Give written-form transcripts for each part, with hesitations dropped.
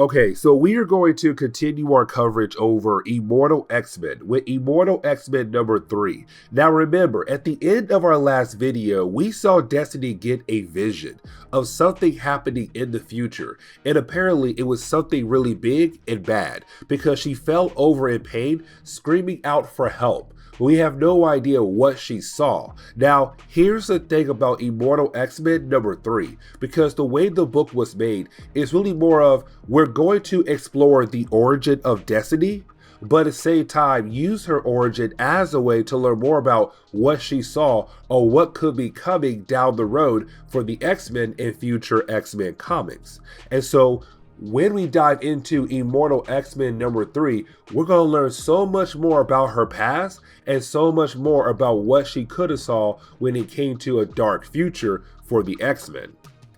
Okay, so we are going to continue our coverage over Immortal X-Men with Immortal X-Men number 3. Now remember, at the end of our last video, we saw Destiny get a vision of something happening in the future, and apparently it was something really big and bad because she fell over in pain, screaming out for help. We have no idea what she saw. Now, here's the thing about Immortal X-Men number 3, because the way the book was made is really more of, we're going to explore the origin of Destiny, but at the same time use her origin as a way to learn more about what she saw or what could be coming down the road for the X-Men in future X-Men comics. And so when we dive into Immortal X-Men number 3, we're going to learn so much more about her past and so much more about what she could have saw when it came to a dark future for the X-Men.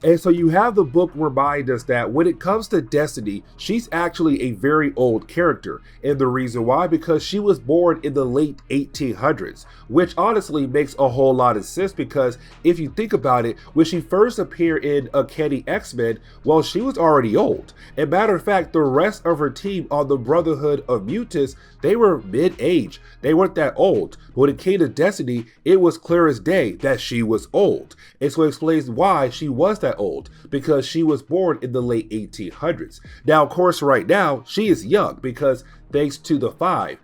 And so you have the book remind us that when it comes to Destiny, she's actually a very old character. And the reason why, because she was born in the late 1800s, which honestly makes a whole lot of sense because if you think about it, when she first appeared in Uncanny X-Men, well, she was already old. And matter of fact, the rest of her team on the Brotherhood of Mutants, they were mid-age. They weren't that old. When it came to Destiny, it was clear as day that she was old. And so it explains why she was that old, because she was born in the late 1800s. Now, of course, right now, she is young because thanks to the five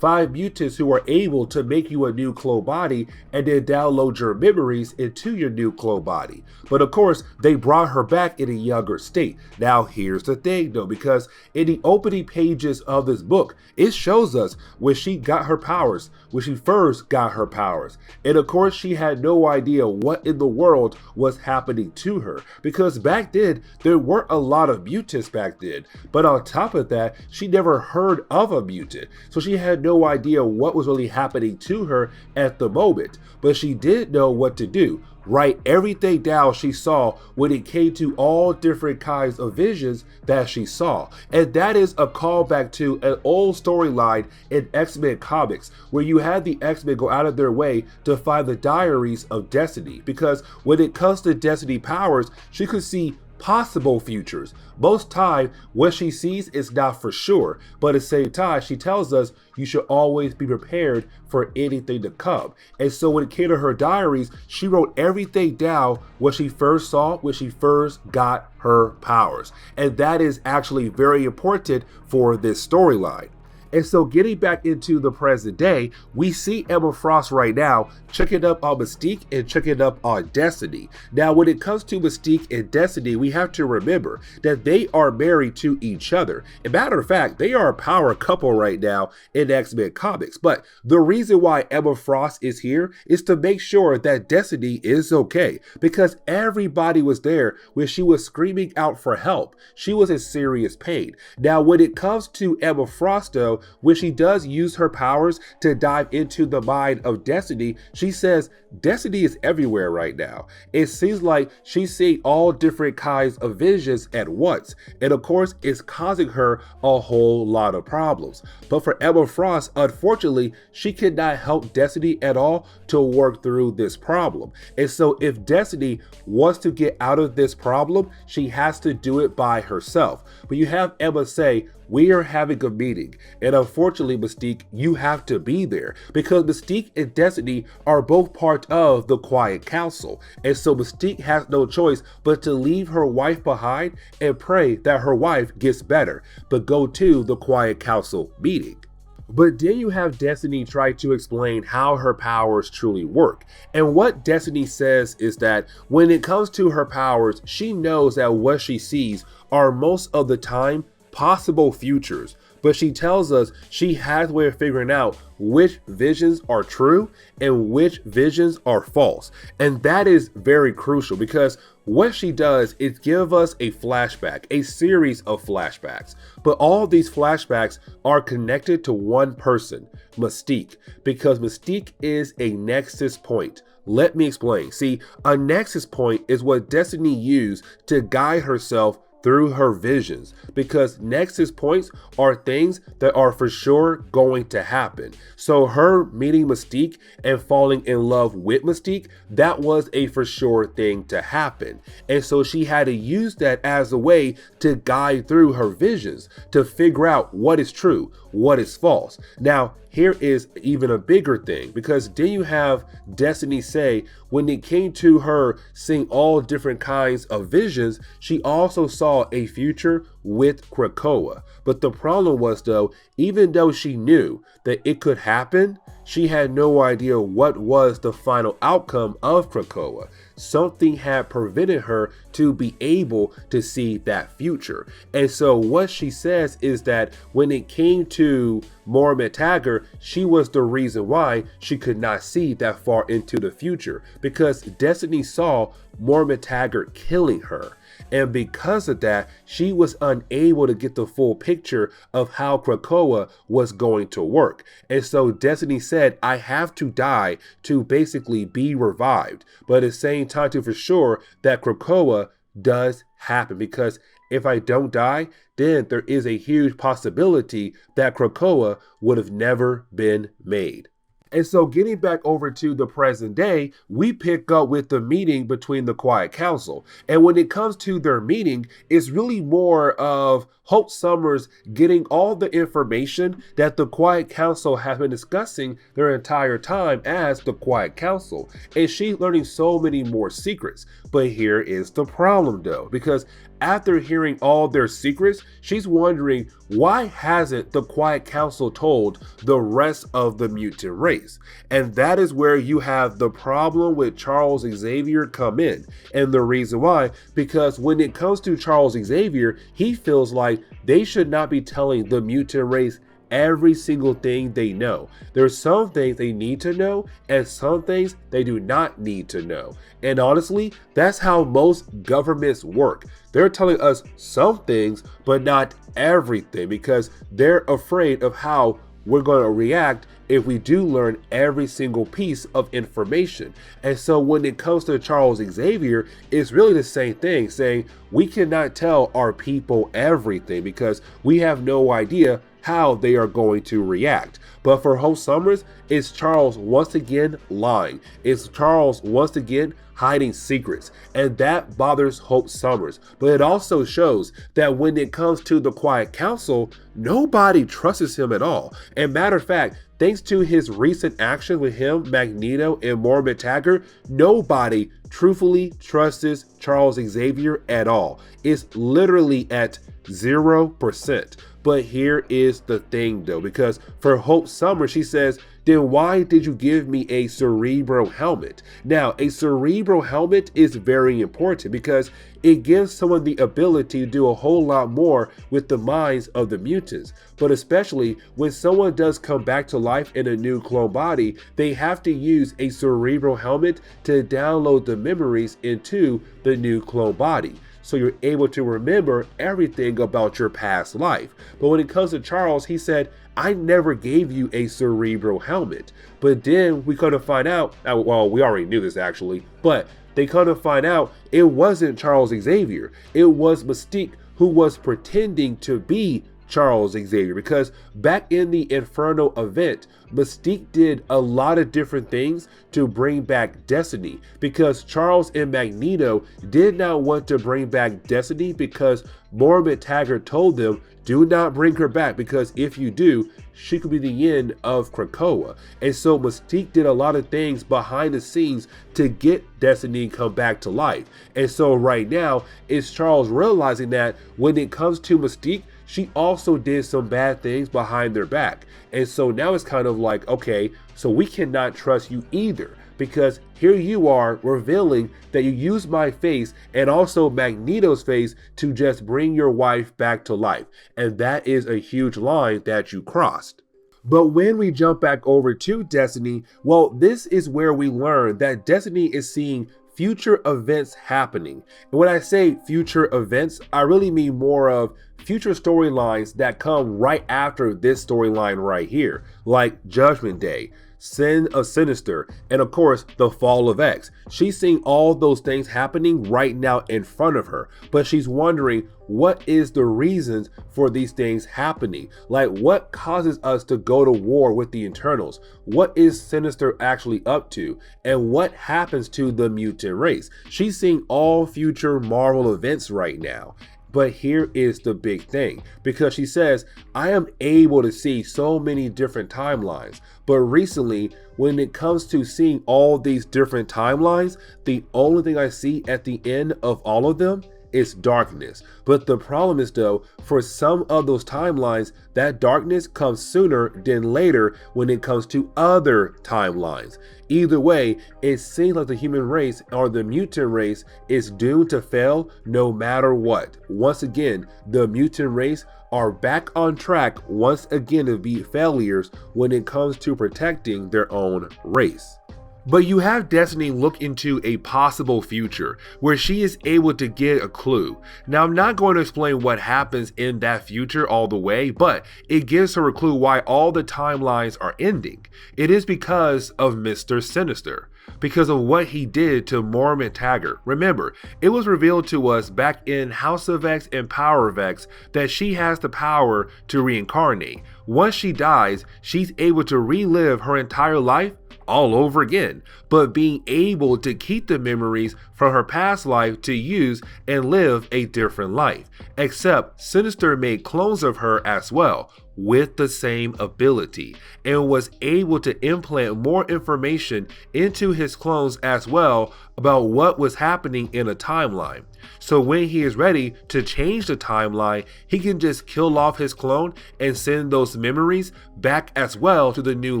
mutants who are able to make you a new clone body and then download your memories into your new clone body. But of course, they brought her back in a younger state. Now, here's the thing though, because in the opening pages of this book, it shows us when she got her powers, when she first got her powers. And of course, she had no idea what in the world was happening to her, because back then, there weren't a lot of mutants back then. But on top of that, she never heard of a mutant. So she had no idea what was really happening to her at the moment, but she did know what to do. Write everything down she saw when it came to all different kinds of visions that she saw. And that is a callback to an old storyline in X-Men comics where you had the X-Men go out of their way to find the diaries of Destiny, because when it comes to Destiny powers, she could see possible futures. Most time, what she sees is not for sure, but at the same time, she tells us you should always be prepared for anything to come. And so when it came to her diaries, she wrote everything down what she first saw when she first got her powers. And that is actually very important for this storyline. And so getting back into the present day, we see Emma Frost right now checking up on Mystique and checking up on Destiny. Now, when it comes to Mystique and Destiny, we have to remember that they are married to each other. As a matter of fact, they are a power couple right now in X-Men comics. But the reason why Emma Frost is here is to make sure that Destiny is okay, because everybody was there when she was screaming out for help. She was in serious pain. Now, when it comes to Emma Frost, though, when she does use her powers to dive into the mind of Destiny, she says Destiny is everywhere right now. It seems like she's seeing all different kinds of visions at once. And of course, it's causing her a whole lot of problems. But for Emma Frost, unfortunately, she cannot help Destiny at all to work through this problem. And so if Destiny wants to get out of this problem, she has to do it by herself. But you have Emma say, we are having a meeting, and unfortunately, Mystique, you have to be there, because Mystique and Destiny are both part of the Quiet Council, and so Mystique has no choice but to leave her wife behind and pray that her wife gets better, but go to the Quiet Council meeting. But then you have Destiny try to explain how her powers truly work. And what Destiny says is that when it comes to her powers, she knows that what she sees are most of the time possible futures, but she tells us she has a way of figuring out which visions are true and which visions are false. And that is very crucial, because what she does is give us a flashback, a series of flashbacks, but all these flashbacks are connected to one person, Mystique, because Mystique is a nexus point. Let me explain. See, a nexus point is what Destiny used to guide herself through her visions, because nexus points are things that are for sure going to happen. So her meeting Mystique and falling in love with Mystique, that was a for sure thing to happen. And so she had to use that as a way to guide through her visions to figure out what is true, what is false. Now, here is even a bigger thing, because then you have Destiny say when it came to her seeing all different kinds of visions, she also saw a future with Krakoa. But the problem was, though, even though she knew that it could happen, she had no idea what was the final outcome of Krakoa. Something had prevented her to be able to see that future. And so what she says is that when it came to Moira McTaggart, she was the reason why she could not see that far into the future, because Destiny saw Moira McTaggart killing her. And because of that, she was unable to get the full picture of how Krakoa was going to work. And so Destiny said, I have to die to basically be revived. But at the same time, to for sure that Krakoa does happen, because if I don't die, then there is a huge possibility that Krakoa would have never been made. And so getting back over to the present day, we pick up with the meeting between the Quiet Council. And when it comes to their meeting, it's really more of Hope Summers getting all the information that the Quiet Council have been discussing their entire time as the Quiet Council. And she's learning so many more secrets. But here is the problem, though, because after hearing all their secrets, she's wondering, why hasn't the Quiet Council told the rest of the mutant race? And that is where you have the problem with Charles Xavier come in. And the reason why, because when it comes to Charles Xavier, he feels like they should not be telling the mutant race every single thing they know. There's some things they need to know and some things they do not need to know. And honestly, that's how most governments work. They're telling us some things, but not everything, because they're afraid of how we're going to react if we do learn every single piece of information. And so when it comes to Charles Xavier, it's really the same thing, saying we cannot tell our people everything because we have no idea how they are going to react. But for Hope Summers, it's Charles once again lying. It's Charles once again hiding secrets, and that bothers Hope Summers. But it also shows that when it comes to the Quiet Council, nobody trusts him at all. And matter of fact, thanks to his recent action with him, Magneto, and Moira McTaggart, nobody truthfully trusts Charles Xavier at all. It's literally at 0%. But here is the thing, though, because for Hope Summers, she says, then why did you give me a cerebral helmet? Now, a cerebral helmet is very important because it gives someone the ability to do a whole lot more with the minds of the mutants. But especially when someone does come back to life in a new clone body, they have to use a cerebral helmet to download the memories into the new clone body, so you're able to remember everything about your past life. But when it comes to Charles, he said, I never gave you a cerebral helmet. But then we come to find out, well, we already knew this actually, but they come to find out it wasn't Charles Xavier. It was Mystique who was pretending to be Charles Xavier, because back in the Inferno event, Mystique did a lot of different things to bring back Destiny, because Charles and Magneto did not want to bring back Destiny because Moira McTaggart told them, do not bring her back, because if you do, she could be the end of Krakoa. And so Mystique did a lot of things behind the scenes to get Destiny come back to life. And so right now, it's Charles realizing that when it comes to Mystique, she also did some bad things behind their back. And so now it's kind of like, okay, so we cannot trust you either, because here you are revealing that you used my face and also Magneto's face to just bring your wife back to life. And that is a huge line that you crossed. But when we jump back over to Destiny, well, this is where we learn that Destiny is seeing future events happening. And when I say future events, I really mean more of future storylines that come right after this storyline right here, like Judgment Day, Sin of Sinister, and of course the fall of X. She's seeing all those things happening right now in front of her, but she's wondering what is the reasons for these things happening? Like, what causes us to go to war with the Eternals? What is Sinister actually up to? And what happens to the mutant race? She's seeing all future Marvel events right now. But here is the big thing, because she says, I am able to see so many different timelines. But recently, when it comes to seeing all these different timelines, the only thing I see at the end of all of them is darkness. But the problem is, though, for some of those timelines, that darkness comes sooner than later when it comes to other timelines. Either way, it seems like the human race or the mutant race is doomed to fail no matter what. Once again, the mutant race are back on track once again to be failures when it comes to protecting their own race. But you have Destiny look into a possible future where she is able to get a clue. Now, I'm not going to explain what happens in that future all the way, but it gives her a clue why all the timelines are ending. It is because of Mr. Sinister, because of what he did to Moira McTaggart. Remember, it was revealed to us back in House of X and Power of X that she has the power to reincarnate. Once she dies, she's able to relive her entire life all over again, but being able to keep the memories from her past life to use and live a different life. Except Sinister made clones of her as well, with the same ability, and was able to implant more information into his clones as well about what was happening in a timeline. So when he is ready to change the timeline, he can just kill off his clone and send those memories back as well to the new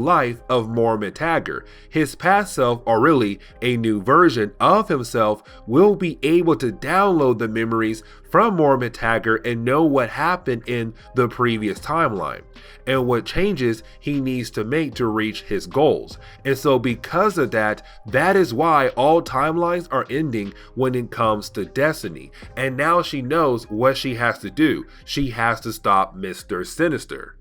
life of Moira McTaggart. His past self, or really a new version of himself, will be able to download the memories from Moira McTaggart and know what happened in the previous timeline and what changes he needs to make to reach his goals. And so because of that, that is why all timelines are ending when it comes to Destiny. And now she knows what she has to do. She has to stop Mr. Sinister.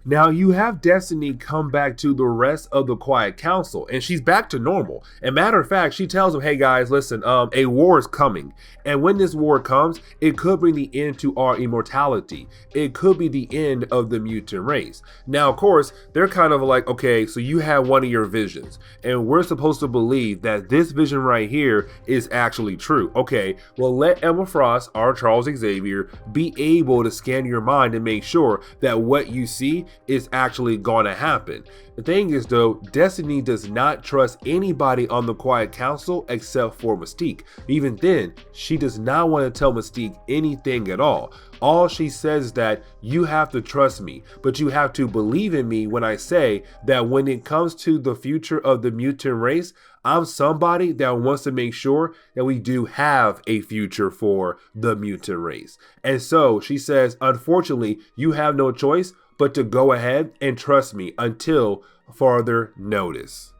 Now you have Destiny come back to the rest of the Quiet Council, and she's back to normal. And matter of fact, she tells them, hey guys, listen, a war is coming. And when this war comes, it could bring the end to our immortality. It could be the end of the mutant race. Now, of course, they're kind of like, okay, so you have one of your visions, and we're supposed to believe that this vision right here is actually true. Okay, well, let Emma Frost, or Charles Xavier, be able to scan your mind and make sure that what you see is actually going to happen. The thing is, though, Destiny does not trust anybody on the Quiet Council except for Mystique. Even then, she does not want to tell Mystique anything at all. All she says is that you have to trust me, but you have to believe in me when I say that when it comes to the future of the mutant race, I'm somebody that wants to make sure that we do have a future for the mutant race. And so she says, unfortunately, you have no choice but to go ahead and trust me until further notice.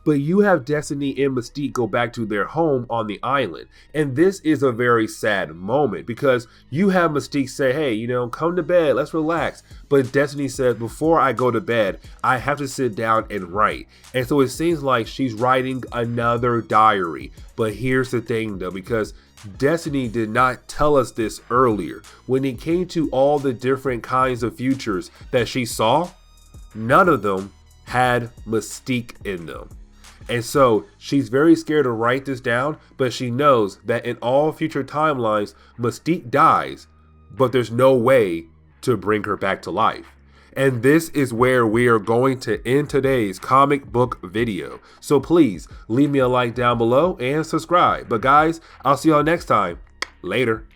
But you have Destiny and Mystique go back to their home on the island. And this is a very sad moment because you have Mystique say, hey, you know, come to bed, let's relax. But Destiny says, before I go to bed, I have to sit down and write. And so it seems like she's writing another diary. But here's the thing though, because Destiny did not tell us this earlier. When it came to all the different kinds of futures that she saw, none of them had Mystique in them. And so she's very scared to write this down, but she knows that in all future timelines, Mystique dies, but there's no way to bring her back to life. And this is where we are going to end today's comic book video. So please leave me a like down below and subscribe. But guys, I'll see y'all next time. Later.